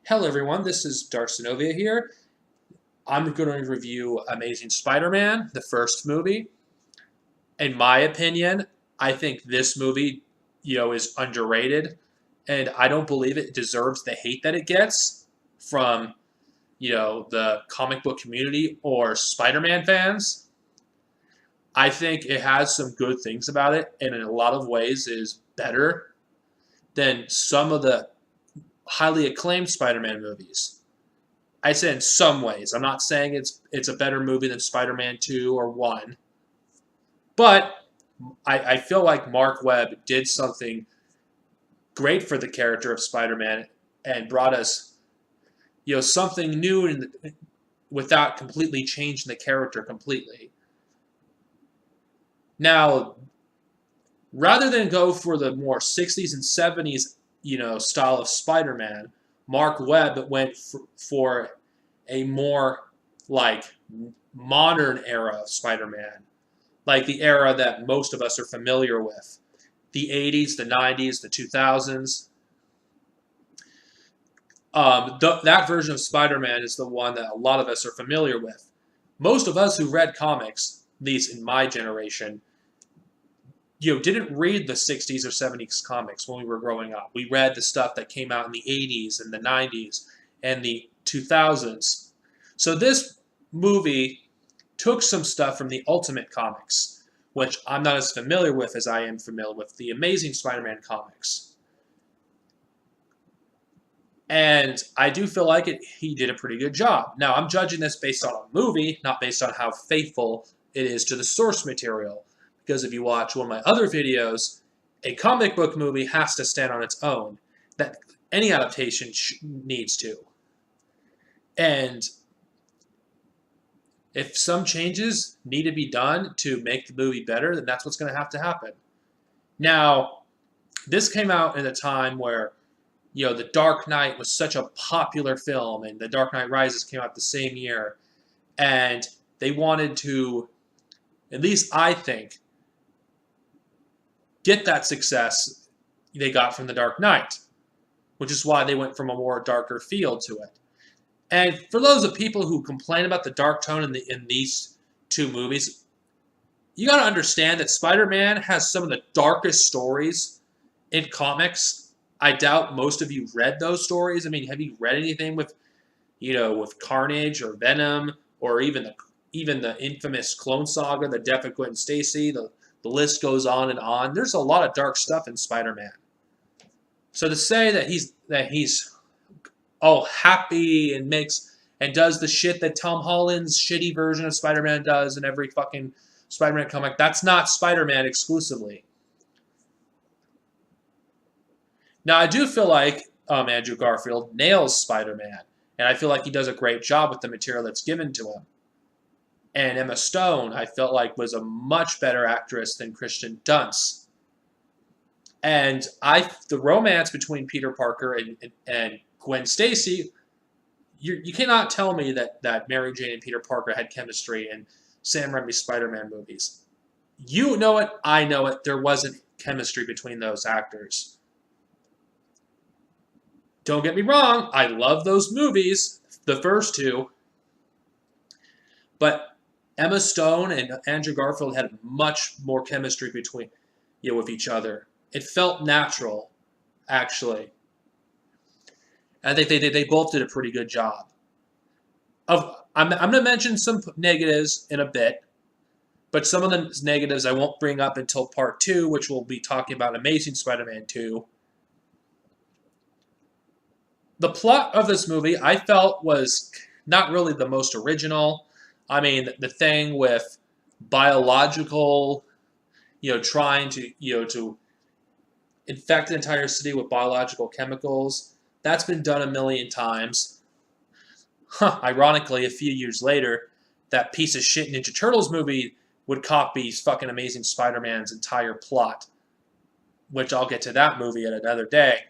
Hello everyone, this is Darcinovia here. I'm going to review Amazing Spider-Man, the first movie. In my opinion, I think this movie, is underrated, and I don't believe it deserves the hate that it gets from, the comic book community or Spider-Man fans. I think it has some good things about it, and in a lot of ways is better than some of the highly acclaimed Spider-Man movies. I said in some ways. I'm not saying it's a better movie than Spider-Man 2 or 1, but I feel like Mark Webb did something great for the character of Spider-Man and brought us, something new without completely changing the character completely. Now, rather than go for the more 60s and 70s, style of Spider-Man, Mark Webb went for a more like modern era of Spider-Man, like the era that most of us are familiar with, the 80s, the 90s, the 2000s. That version of Spider-Man is the one that a lot of us are familiar with. Most of us who read comics, at least in my generation, didn't read the 60s or 70s comics when we were growing up. We read the stuff that came out in the 80s and the 90s and the 2000s. So this movie took some stuff from the Ultimate comics, which I'm not as familiar with as I am familiar with the Amazing Spider-Man comics. And I do feel like he did a pretty good job. Now, I'm judging this based on a movie, not based on how faithful it is to the source material. Because if you watch one of my other videos, a comic book movie has to stand on its own. That any adaptation needs to. And if some changes need to be done to make the movie better, then that's what's going to have to happen. Now, this came out in a time where, The Dark Knight was such a popular film, and The Dark Knight Rises came out the same year. And they wanted to, at least I think, get that success they got from The Dark Knight, which is why they went from a more darker feel to it. And for those of people who complain about the dark tone in these two movies, you got to understand that Spider-Man has some of the darkest stories in comics. I doubt most of you read those stories. I mean, have you read anything with, with Carnage or Venom or even the infamous Clone Saga, the death of Gwen Stacy? The list goes on and on. There's a lot of dark stuff in Spider-Man. So to say that he's all happy and does the shit that Tom Holland's shitty version of Spider-Man does in every fucking Spider-Man comic, that's not Spider-Man exclusively. Now, I do feel like Andrew Garfield nails Spider-Man, and I feel like he does a great job with the material that's given to him. And Emma Stone, I felt like, was a much better actress than Kristen Dunst. And the romance between Peter Parker and Gwen Stacy, you cannot tell me that Mary Jane and Peter Parker had chemistry in Sam Raimi's Spider-Man movies. You know it, I know it, there wasn't chemistry between those actors. Don't get me wrong, I love those movies, the first two, but Emma Stone and Andrew Garfield had much more chemistry between, with each other. It felt natural, actually. I think they both did a pretty good job. I'm going to mention some negatives in a bit, but some of the negatives I won't bring up until part 2, which we'll be talking about Amazing Spider-Man 2. The plot of this movie, I felt, was not really the most original. I mean, the thing with biological, trying to infect an entire city with biological chemicals, that's been done a million times. Ironically, a few years later, that piece of shit Ninja Turtles movie would copy fucking Amazing Spider-Man's entire plot, which I'll get to that movie at another day.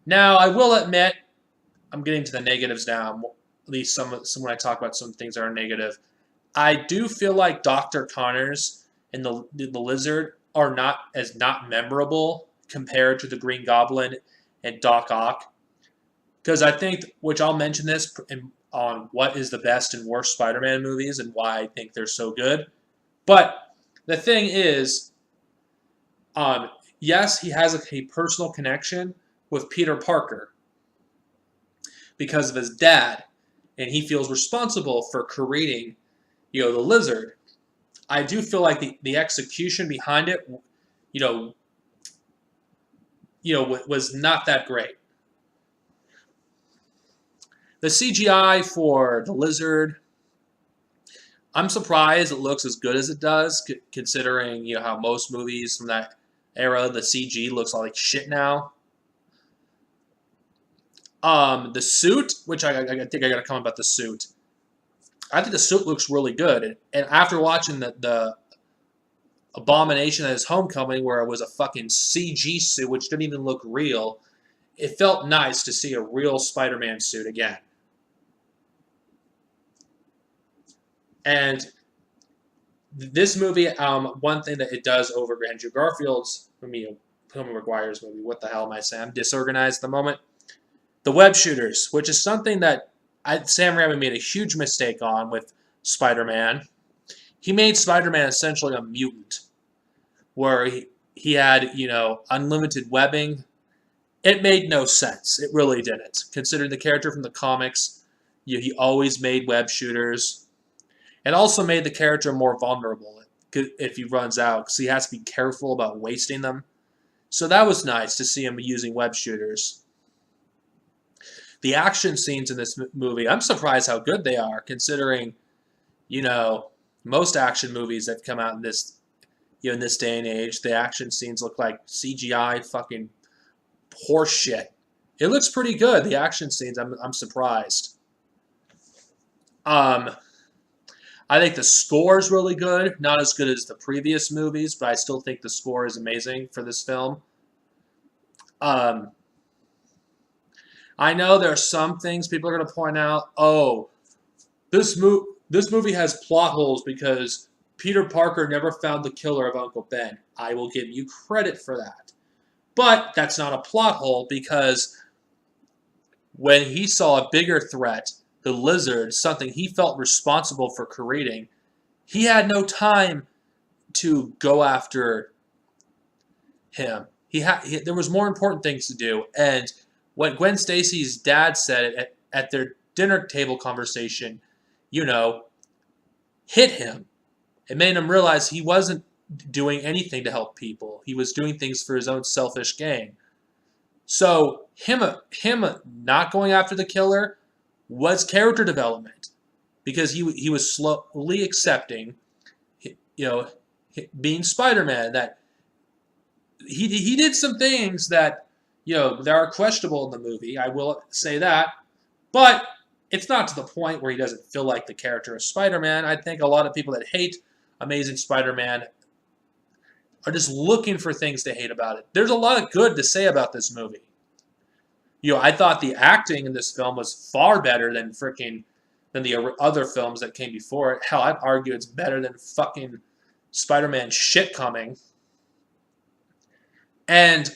Now, I will admit, I'm getting to the negatives now, at least some when I talk about some things that are negative. I do feel like Dr. Connors and the Lizard are not memorable compared to the Green Goblin and Doc Ock. Because I think, which I'll mention this on what is the best and worst Spider-Man movies and why I think they're so good. But the thing is, um, yes, he has a personal connection with Peter Parker because of his dad, and he feels responsible for creating, the lizard. I do feel like the execution behind it, you know, was not that great. The CGI for the lizard, I'm surprised it looks as good as it does, considering how most movies from that era, the CG looks like shit now. The suit, which I think I got to comment about the suit. I think the suit looks really good, and after watching the Abomination at his Homecoming, where it was a fucking CG suit which didn't even look real, it felt nice to see a real Spider-Man suit again. And this movie, one thing that it does over Andrew Garfield's, Tobey Maguire's movie, what the hell am I saying? I'm disorganized at the moment. The web shooters, which is something that Sam Raimi made a huge mistake on with Spider-Man. He made Spider-Man essentially a mutant, where he had, unlimited webbing. It made no sense. It really didn't. Considering the character from the comics, he always made web shooters. It also made the character more vulnerable if he runs out, because he has to be careful about wasting them. So that was nice to see him using web shooters. The action scenes in this movie, I'm surprised how good they are, considering, most action movies that come out in this, in this day and age, the action scenes look like CGI fucking horse shit. It looks pretty good, the action scenes. I'm surprised. I think the score is really good. Not as good as the previous movies, but I still think the score is amazing for this film. I know there are some things people are going to point out. Oh, this movie has plot holes because Peter Parker never found the killer of Uncle Ben. I will give you credit for that. But that's not a plot hole, because when he saw a bigger threat, the lizard, something he felt responsible for creating, he had no time to go after him. There was more important things to do. And what Gwen Stacy's dad said at their dinner table conversation, hit him. It made him realize he wasn't doing anything to help people. He was doing things for his own selfish gain. So him not going after the killer was character development, because he was slowly accepting, being Spider-Man, that he did some things that, that are questionable in the movie. I will say that, but it's not to the point where he doesn't feel like the character of Spider-Man. I think a lot of people that hate Amazing Spider-Man are just looking for things to hate about it. There's a lot of good to say about this movie. I thought the acting in this film was far better than the other films that came before it. Hell, I'd argue it's better than fucking Spider-Man shit coming. And,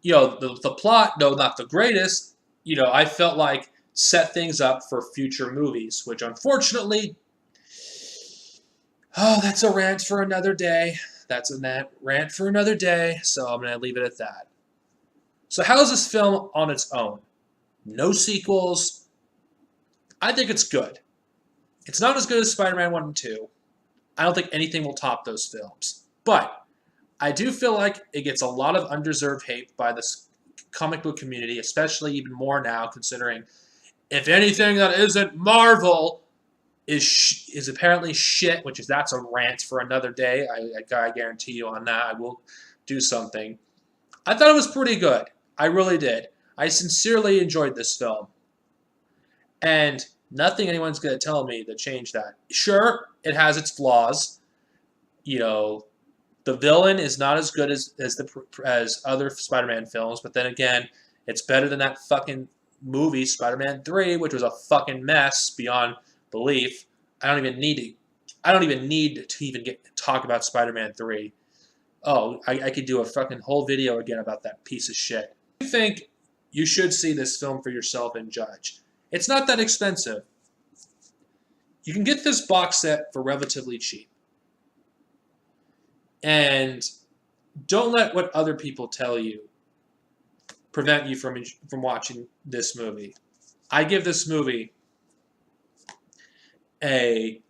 the plot, though not the greatest, I felt like set things up for future movies, which unfortunately, that's a rant for another day. That's a rant for another day, so I'm going to leave it at that. So how's this film on its own? No sequels. I think it's good. It's not as good as Spider-Man 1 and 2. I don't think anything will top those films. But I do feel like it gets a lot of undeserved hate by the comic book community, especially even more now, considering if anything that isn't Marvel is apparently shit, that's a rant for another day. I guarantee you on that. I will do something. I thought it was pretty good. I really did. I sincerely enjoyed this film. And nothing anyone's going to tell me to change that. Sure, it has its flaws. The villain is not as good as other Spider-Man films, but then again, it's better than that fucking movie, Spider-Man 3, which was a fucking mess beyond belief. I don't even need to talk about Spider-Man 3. Oh, I could do a fucking whole video again about that piece of shit. I think you should see this film for yourself and judge. It's not that expensive. You can get this box set for relatively cheap. And don't let what other people tell you prevent you from watching this movie. I give this movie a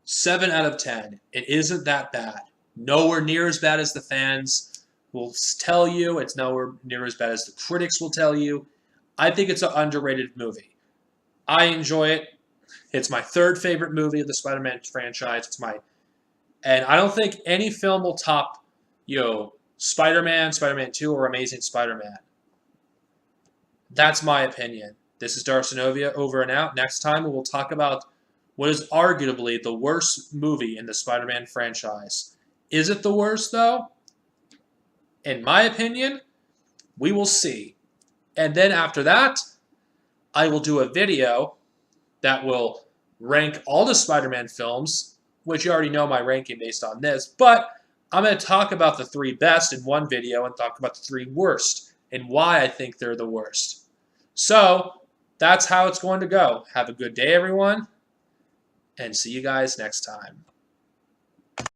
7 out of 10. It isn't that bad. Nowhere near as bad as the fans will tell you. It's nowhere near as bad as the critics will tell you. I think it's an underrated movie. I enjoy it. It's my third favorite movie of the Spider-Man franchise. And I don't think any film will top, Spider-Man, Spider-Man 2, or Amazing Spider-Man. That's my opinion. This is Darcinovia, over and out. Next time, we will talk about what is arguably the worst movie in the Spider-Man franchise. Is it the worst, though? In my opinion, we will see. And then after that, I will do a video that will rank all the Spider-Man films, which you already know my ranking based on this, but I'm going to talk about the 3 best in one video and talk about the 3 worst and why I think they're the worst. So, that's how it's going to go. Have a good day, everyone, and see you guys next time.